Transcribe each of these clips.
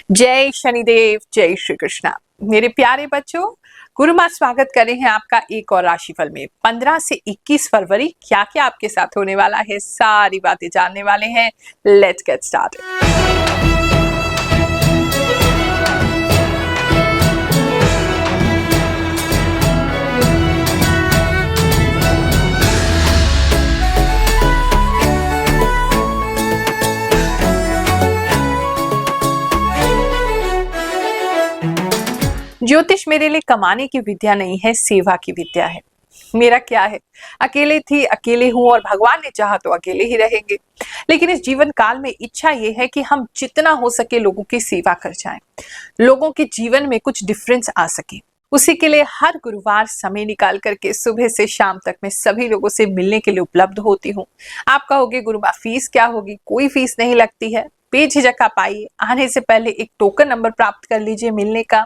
जय शनिदेव, जय श्री कृष्णा। मेरे प्यारे बच्चों, गुरु माँ स्वागत कर रहे हैं आपका एक और राशिफल में। 15 से 21 फरवरी क्या क्या आपके साथ होने वाला है, सारी बातें जानने वाले हैं। Let's get started. ज्योतिष मेरे लिए कमाने की विद्या नहीं है, सेवा की विद्या है। मेरा क्या है, अकेले थी, अकेले हूं और भगवान ने चाहा तो अकेले ही रहेंगे। लेकिन इस जीवन काल में इच्छा ये है कि हम जितना हो सके लोगों की सेवा कर जाएं, लोगों के जीवन में कुछ डिफरेंस आ सके। उसी के लिए हर गुरुवार समय निकाल करके सुबह से शाम तक मैं सभी लोगों से मिलने के लिए उपलब्ध होती हूँ। आप कहोगे गुरुमा फीस क्या होगी? कोई फीस नहीं लगती है, बेझिझक आप आइए। आने से पहले एक टोकन नंबर प्राप्त कर लीजिए मिलने का।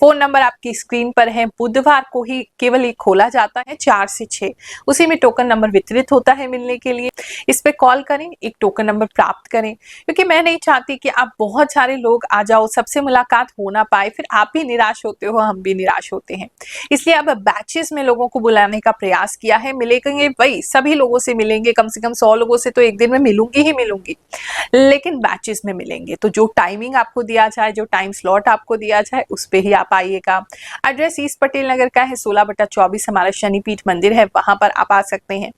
फोन नंबर आपकी स्क्रीन पर है। बुधवार को ही केवल एक खोला जाता है 4 से 6, उसी में टोकन नंबर वितरित होता है मिलने के लिए। इस पे कॉल करें, एक टोकन नंबर प्राप्त करें, क्योंकि मैं नहीं चाहती कि आप बहुत सारे लोग आ जाओ, सबसे मुलाकात हो ना पाए, फिर आप भी निराश होते हो, हम भी निराश होते हैं। इसलिए अब बैचेस में लोगों को बुलाने का प्रयास किया है। मिलेंगे वही सभी लोगों से मिलेंगे, कम से कम 100 लोगों से तो एक दिन में मिलूंगी ही मिलूंगी, लेकिन बैचेस में मिलेंगे। तो जो टाइमिंग आपको दिया जाए, जो टाइम स्लॉट आपको दिया जाए, उस पे ही आप आइएगा। एड्रेस ईस्ट पटेल नगर का है, 16/24 हमारा शनिपीठ मंदिर है, वहां पर आप आ सकते हैं।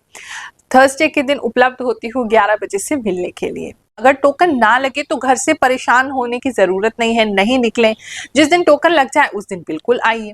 थर्सडे के दिन उपलब्ध होती हूँ 11 बजे से मिलने के लिए। अगर टोकन ना लगे तो घर से परेशान होने की जरूरत नहीं है, नहीं निकलें। जिस दिन टोकन लग जाए उस दिन बिल्कुल आइए।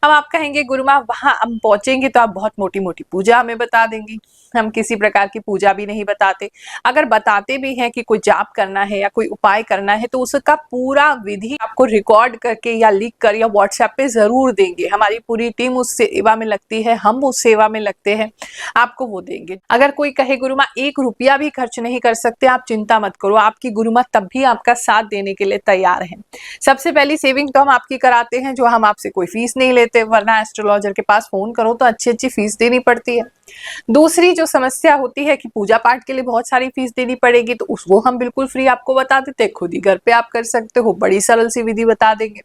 अब आप कहेंगे गुरुमा वहां हम पहुंचेंगे तो आप बहुत मोटी मोटी पूजा हमें बता देंगी। हम किसी प्रकार की पूजा भी नहीं बताते। अगर बताते भी हैं कि कोई जाप करना है या कोई उपाय करना है तो उसका पूरा विधि आपको रिकॉर्ड करके या लिख कर या व्हाट्सएप पे जरूर देंगे। हमारी पूरी टीम उस सेवा में लगती है, हम उस सेवा में लगते हैं, आपको वो देंगे। अगर कोई कहे गुरुमा 1 रुपया भी खर्च नहीं कर सकते, आप चिंता मत करो, आपकी गुरुमा तब भी आपका साथ देने के लिए तैयार है। सबसे पहली सेविंग तो हम आपकी कराते हैं, जो हम आपसे कोई फीस नहीं लेते, वरना एस्ट्रोलॉजर के पास फोन करो तो अच्छी अच्छी फीस देनी पड़ती है। दूसरी जो समस्या होती है कि पूजा पाठ के लिए बहुत सारी फीस देनी पड़ेगी, तो उसको हम बिल्कुल फ्री आपको बता देते हैं, खुद ही घर पे आप कर सकते हो, बड़ी सरल सी विधि बता देंगे।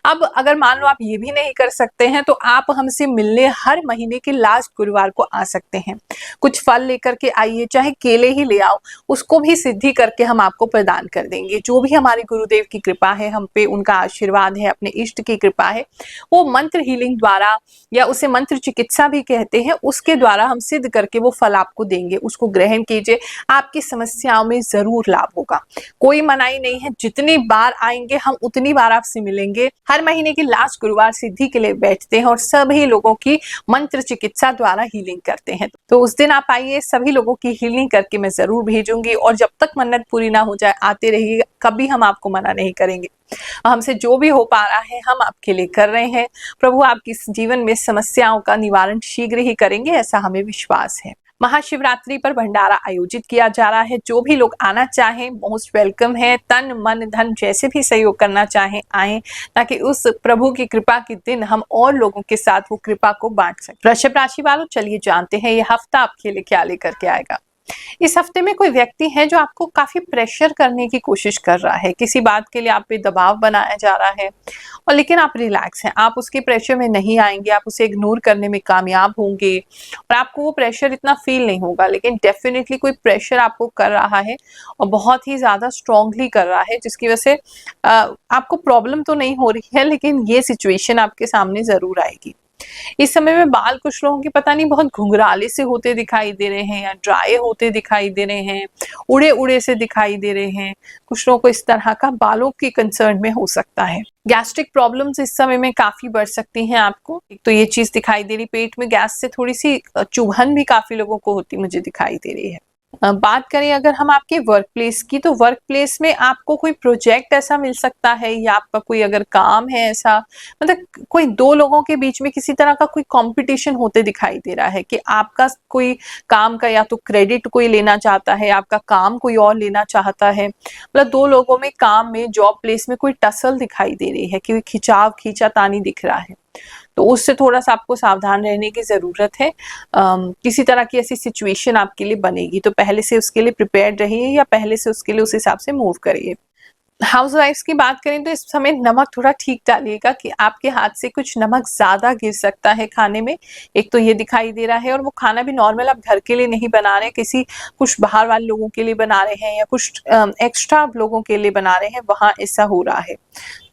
अब अगर मान लो आप ये भी नहीं कर सकते हैं तो आप हमसे मिलने हर महीने के लास्ट गुरुवार को आ सकते हैं। कुछ फल लेकर के आइए, चाहे केले ही ले आओ, उसको भी सिद्धि करके हम आपको प्रदान कर देंगे। जो भी हमारे गुरुदेव की कृपा है हम पे, उनका आशीर्वाद है, अपने इष्ट की कृपा है, वो मंत्र हीलिंग द्वारा या उसे मंत्र चिकित्सा भी कहते हैं, उसके द्वारा हम सिद्ध करके वो फल आपको देंगे। उसको ग्रहण कीजिए, आपकी समस्याओं में जरूर लाभ होगा। कोई मनाही नहीं है, जितनी बार आएंगे हम उतनी बार आपसे मिलेंगे। हर महीने की लास्ट गुरुवार सिद्धि के लिए बैठते हैं और सभी लोगों की मंत्र चिकित्सा द्वारा हीलिंग करते हैं। तो उस दिन आप आइए, सभी लोगों की हीलिंग करके मैं जरूर भेजूंगी। और जब तक मन्नत पूरी ना हो जाए आते रहिए, कभी हम आपको मना नहीं करेंगे। हमसे जो भी हो पा रहा है हम आपके लिए कर रहे हैं। प्रभु आपकी जीवन में समस्याओं का निवारण शीघ्र ही करेंगे, ऐसा हमें विश्वास है। महाशिवरात्रि पर भंडारा आयोजित किया जा रहा है। जो भी लोग आना चाहें मोस्ट वेलकम है। तन मन धन जैसे भी सहयोग करना चाहें आए, ताकि उस प्रभु की कृपा के दिन हम और लोगों के साथ वो कृपा को बांट सकें। वृषभ राशि वालों, चलिए जानते हैं ये हफ्ता आपके लिए क्या लेकर के आएगा। इस हफ्ते में कोई व्यक्ति है जो आपको काफी प्रेशर करने की कोशिश कर रहा है, किसी बात के लिए आप पे दबाव बनाया जा रहा है, और लेकिन आप रिलैक्स हैं, आप उसके प्रेशर में नहीं आएंगे, आप उसे इग्नोर करने में कामयाब होंगे और आपको वो प्रेशर इतना फील नहीं होगा। लेकिन डेफिनेटली कोई प्रेशर आपको कर रहा है और बहुत ही ज्यादा स्ट्रांगली कर रहा है, जिसकी वजह से आपको प्रॉब्लम तो नहीं हो रही है, लेकिन ये सिचुएशन आपके सामने जरूर आएगी। इस समय में बाल कुछ लोगों के पता नहीं बहुत घुंघराले से होते दिखाई दे रहे हैं, या ड्राई होते दिखाई दे रहे हैं, उड़े उड़े से दिखाई दे रहे हैं। कुछ लोगों को इस तरह का बालों के कंसर्न में हो सकता है। गैस्ट्रिक प्रॉब्लम्स इस समय में काफी बढ़ सकती हैं आपको। एक तो ये चीज दिखाई दे रही, पेट में गैस से थोड़ी सी चुभन भी काफी लोगों को होती मुझे दिखाई दे रही है। बात करें अगर हम आपके वर्क प्लेस की, तो वर्क प्लेस में आपको कोई प्रोजेक्ट ऐसा मिल सकता है, या आपका कोई अगर काम है ऐसा, मतलब कोई 2 लोगों के बीच में किसी तरह का कोई कंपटीशन होते दिखाई दे रहा है कि आपका कोई काम का या तो क्रेडिट कोई लेना चाहता है, आपका काम कोई और लेना चाहता है। मतलब 2 लोगों में काम में, जॉब प्लेस में कोई टसल दिखाई दे रही है कि खिंचाव खींचातानी दिख रहा है। तो उससे थोड़ा सा आपको सावधान रहने की जरूरत है। किसी तरह की ऐसी सिचुएशन आपके लिए बनेगी तो पहले से उसके लिए प्रिपेयर्ड रहिए, या पहले से उसके लिए उस हिसाब से मूव करिए। हाउसवाइफ्स की बात करें तो इस समय नमक थोड़ा ठीक डालिएगा कि आपके हाथ से कुछ नमक ज़्यादा गिर सकता है खाने में। एक तो ये दिखाई दे रहा है, और वो खाना भी नॉर्मल आप घर के लिए नहीं बना रहे, किसी कुछ बाहर वाले लोगों के लिए बना रहे हैं या कुछ एक्स्ट्रा लोगों के लिए बना रहे हैं, वहाँ ऐसा हो रहा है।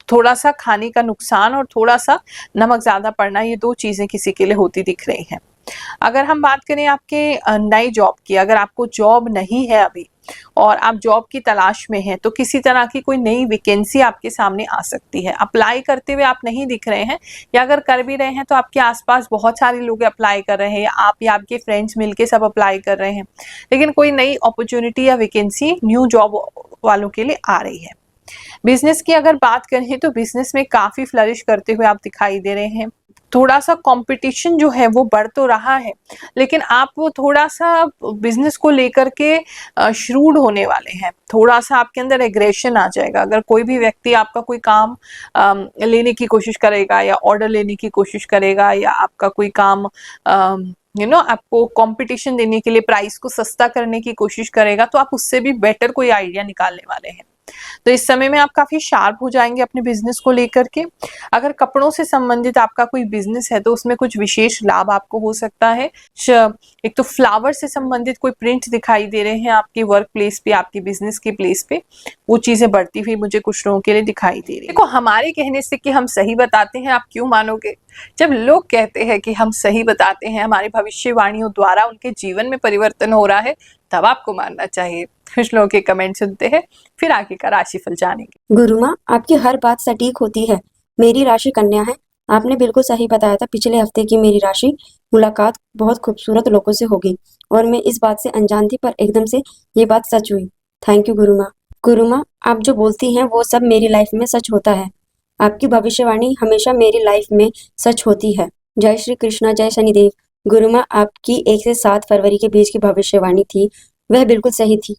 थोड़ा सा खाने का नुकसान और थोड़ा सा नमक ज़्यादा पड़ना, ये 2 चीज़ें किसी के लिए होती दिख रही हैं। अगर हम बात करें आपके नई जॉब की, अगर आपको जॉब नहीं है अभी और आप जॉब की तलाश में हैं, तो किसी तरह की कोई नई वैकेंसी आपके सामने आ सकती है। अप्लाई करते हुए आप नहीं दिख रहे हैं, या अगर कर भी रहे हैं तो आपके आसपास बहुत सारे लोग अप्लाई कर रहे हैं, या आप या आपके फ्रेंड्स मिलके सब अप्लाई कर रहे हैं, लेकिन कोई नई अपॉर्चुनिटी या वैकेंसी न्यू जॉब वालों के लिए आ रही है। बिजनेस की अगर बात करें तो बिजनेस में काफी फ्लरिश करते हुए आप दिखाई दे रहे हैं। थोड़ा सा कंपटीशन जो है वो बढ़ तो रहा है, लेकिन आप वो थोड़ा सा बिजनेस को लेकर के श्रूड होने वाले हैं। थोड़ा सा आपके अंदर एग्रेशन आ जाएगा। अगर कोई भी व्यक्ति आपका कोई काम लेने की कोशिश करेगा, या ऑर्डर लेने की कोशिश करेगा, या आपका कोई काम आपको कंपटीशन देने के लिए प्राइस को सस्ता करने की कोशिश करेगा, तो आप उससे भी बेटर कोई आइडिया निकालने वाले हैं। तो इस समय में आप काफी शार्प हो जाएंगे अपने बिजनेस को लेकर के। अगर कपड़ों से संबंधित आपका कोई बिजनेस है तो उसमें कुछ विशेष लाभ आपको हो सकता है। एक तो फ्लावर से संबंधित कोई प्रिंट दिखाई दे रहे हैं आपके वर्क प्लेस पे, आपकी बिजनेस के प्लेस पे, वो चीजें बढ़ती हुई मुझे कुछ लोगों के लिए दिखाई दे रही है। देखो, हमारे कहने से कि हम सही बताते हैं, आप क्यों मानोगे? जब लोग कहते हैं कि हम सही बताते हैं, हमारी भविष्यवाणियों द्वारा उनके जीवन में परिवर्तन हो रहा है, तब आपको मानना चाहिए। कुछ लोगों के कमेंट सुनते हैं, फिर आगे का राशिफल जानेंगे। गुरु माँ, आपकी हर बात सटीक होती है। मेरी राशि कन्या है। आपने बिल्कुल सही बताया था। पिछले हफ्ते की मेरी राशि मुलाकात बहुत खूबसूरत लोगों से होगी और मैं इस बात से अनजान थी, पर एकदम से ये बात सच हुई। थैंक यू गुरु माँ। गुरु माँ, आप जो बोलती हैं वो सब मेरी लाइफ में सच होता है। आपकी भविष्यवाणी हमेशा मेरी लाइफ में सच होती है। जय श्री कृष्णा, जय शनिदेव। गुरु माँ, आपकी 1 से 7 फरवरी के बीच की भविष्यवाणी थी, वह बिल्कुल सही थी।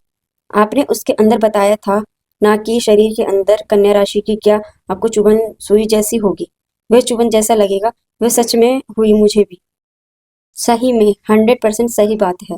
आपने उसके अंदर बताया था ना कि शरीर के अंदर कन्या राशि की क्या आपको चुभन सुई जैसी होगी। वह चुभन जैसा लगेगा, वह सच में हुई मुझे भी। सही में 100% सही बात है।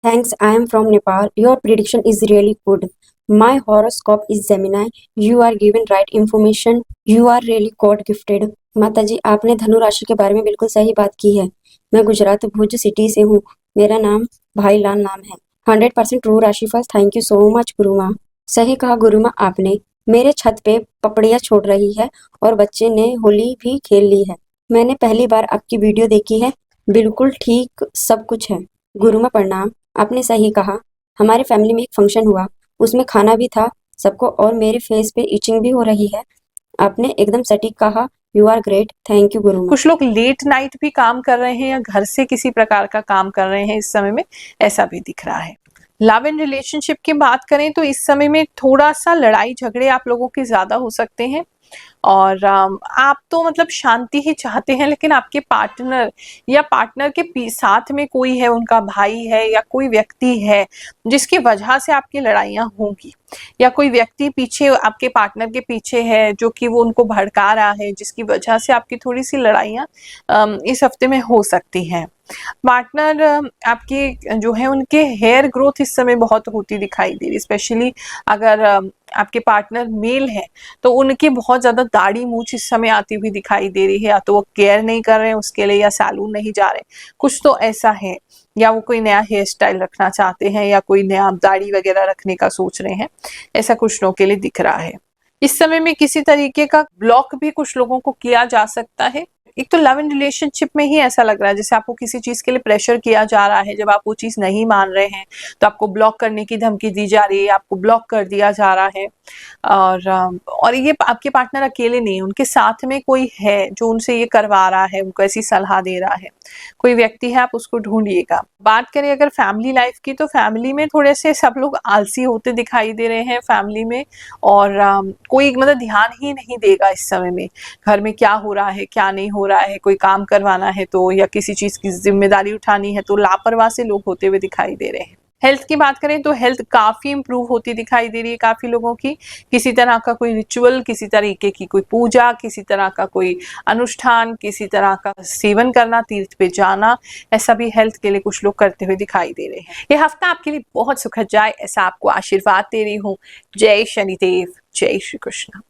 Thanks, I am from Nepal. Your prediction is really good. My horoscope is Gemini. You are given right information. You are really god gifted. माता जी, आपने धनु राशि के बारे में बिल्कुल सही बात की है। मैं गुजरात भुज सिटी से हूँ। मेरा नाम भाईलाल नाम है। 100% ट्रू राशिफल। थैंक यू सो मच गुरु माँ। सही कहा गुरु माँ आपने। मेरे छत पे पपड़ियाँ छोड़ रही है और बच्चे ने होली भी खेल ली है। मैंने पहली बार आपकी वीडियो देखी है। बिल्कुल ठीक सब कुछ है। गुरु माँ प्रणाम। आपने सही कहा। हमारे फैमिली में एक फंक्शन हुआ, उसमें खाना भी था सबको, और मेरे फेस पे इचिंग भी हो रही है। आपने एकदम सटीक कहा। You are great. Thank you गुरु माँ। कुछ लोग लेट नाइट भी काम कर रहे हैं, या घर से किसी प्रकार का काम कर रहे हैं इस समय में, ऐसा भी दिख रहा है। लव एंड रिलेशनशिप की बात करें तो इस समय में थोड़ा सा लड़ाई झगड़े आप लोगों के ज्यादा हो सकते हैं, और आप तो मतलब शांति ही चाहते हैं, लेकिन आपके पार्टनर या पार्टनर के साथ में कोई है, उनका भाई है या कोई व्यक्ति है जिसकी वजह से आपकी लड़ाइयां होंगी, या कोई व्यक्ति पीछे आपके पार्टनर के पीछे है जो कि वो उनको भड़का रहा है, जिसकी वजह से आपकी थोड़ी सी लड़ाइयां इस हफ्ते में हो सकती हैं। पार्टनर आपके जो है उनके हेयर ग्रोथ इस समय बहुत होती दिखाई दे रही, स्पेशली अगर आपके पार्टनर मेल है तो उनकी बहुत ज्यादा दाढ़ी मूछ इस समय आती हुई दिखाई दे रही है। या तो वो केयर नहीं कर रहे हैं उसके लिए, या सैलून नहीं जा रहे, कुछ तो ऐसा है, या वो कोई नया हेयर स्टाइल रखना चाहते हैं, या कोई नया दाढ़ी वगैरह रखने का सोच रहे हैं, ऐसा कुछ लोगों के लिए दिख रहा है। इस समय में किसी तरीके का ब्लॉक भी कुछ लोगों को किया जा सकता है। एक तो लव एंड रिलेशनशिप में ही ऐसा लग रहा है जैसे आपको किसी चीज के लिए प्रेशर किया जा रहा है, जब आप वो चीज नहीं मान रहे हैं तो आपको ब्लॉक करने की धमकी दी जा रही है, आपको ब्लॉक कर दिया जा रहा है। और ये आपके पार्टनर अकेले नहीं, उनके साथ में कोई है जो उनसे ये करवा रहा है, उनको ऐसी सलाह दे रहा है, कोई व्यक्ति है, आप उसको ढूंढिएगा। बात करें अगर फैमिली लाइफ की, तो फैमिली में थोड़े से सब लोग आलसी होते दिखाई दे रहे हैं फैमिली में, और कोई मतलब ध्यान ही नहीं देगा इस समय में घर में क्या हो रहा है क्या नहीं हो रहा है। कोई काम करवाना है तो, या किसी चीज की जिम्मेदारी उठानी है तो लापरवाह से लोग होते हुए दिखाई दे रहे हैं। हेल्थ की बात करें तो हेल्थ काफी इंप्रूव होती दिखाई दे रही है काफी लोगों की। किसी तरह का कोई रिचुअल, किसी तरीके की कोई पूजा, किसी तरह का कोई अनुष्ठान, किसी तरह का सेवन करना, तीर्थ पे जाना, ऐसा भी हेल्थ के लिए कुछ लोग करते हुए दिखाई दे रहे हैं। ये हफ्ता आपके लिए बहुत सुखद जाए, ऐसा आपको आशीर्वाद दे रही हूँ। जय शनिदेव, जय श्री कृष्ण।